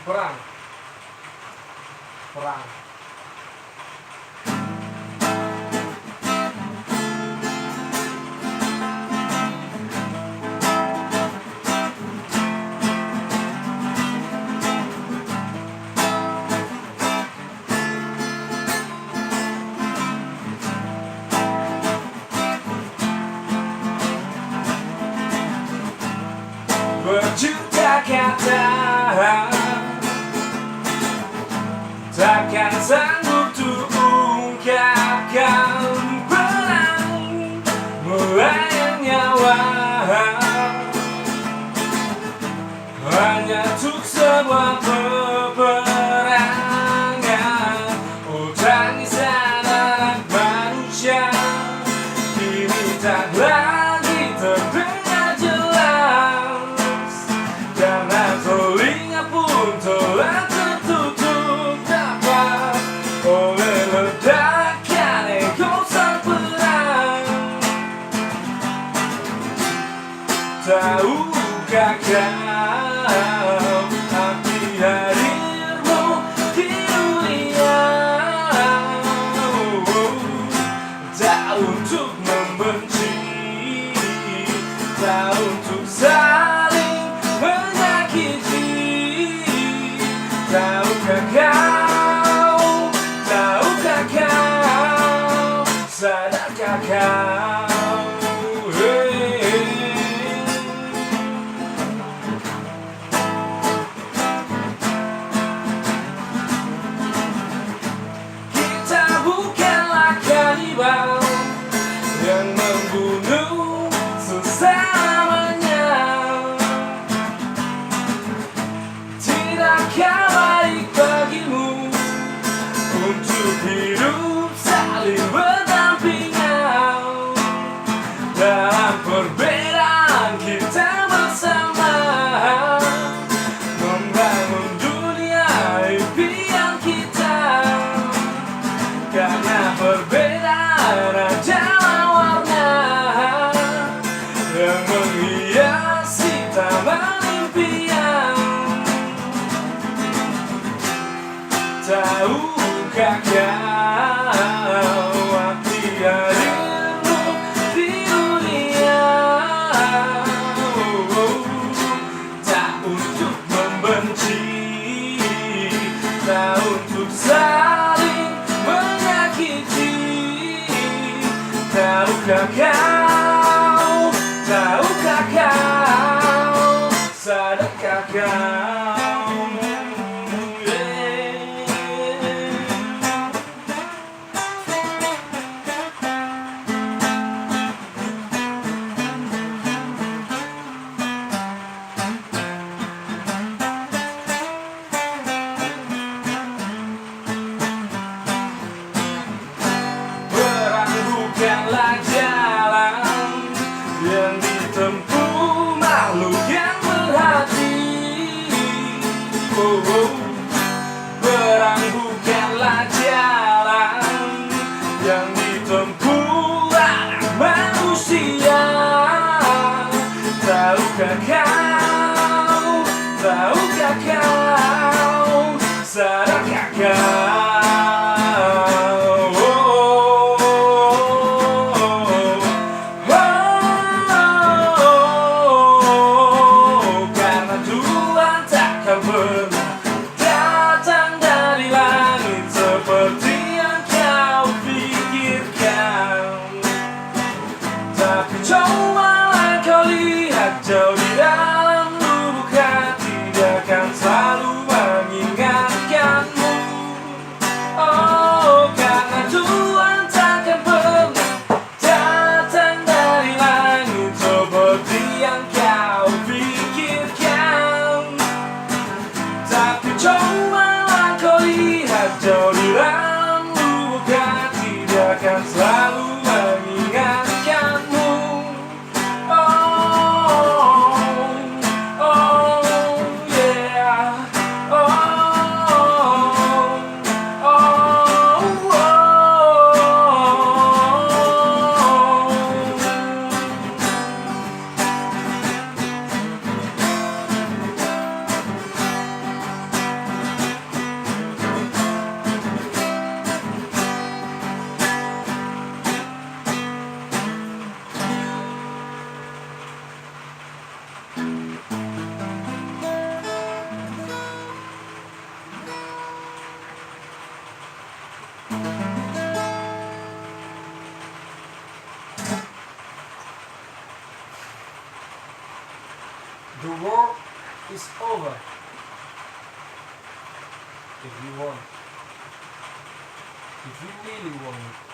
Perang. Perang. Berjuta kata takkan sanggup untuk ungkapkan perang melayang nyawa hanya untuk sebuah peperangan. Oh, tangisan anak manusia kini tak lagi terdengar jelas, karena telinga pun telah tertutup dapat oleh ledakan ego sang perang. Tahukah kau arti hadirmu di dunia? Tak untuk membenci, tak untuk saling menyakiti. Tahukah kau, sadarkah kau? Kita bukanlah kanibal yang membunuh sesamanya. Tidakkah baik bagimu untuk hidup saling berdampingan? Dalam perbedaan kita bersama membangun dunia impian kita. Karena perbedaan adalah warna yang menghiasi taman impian. Tahukah kau arti hadirmu di dunia? Tak untuk membenci, tak untuk saling menyakiti. Tahukah kau, sadarkah kau? Bukanlah jalan yang ditempuh makhluk yang berhati. Perang bukanlah jalan yang ditempuh anak manusia. Tahukah kau, sadarkah kau? Datang dari langit seperti yang kau pikirkan. Tapi cobalah kau lihat jauh di dalam lubuk hati, dia akan selalu mengingatkanmu. Oh, karena Tuhan takkan pernah datang dari langit seperti yang kau pikirkan. Tapi cobalah kau lihat jauh di dalam lubuk hati, dia akan selalu mengingatkanmu. Oh, The war is over. If you want, if you really want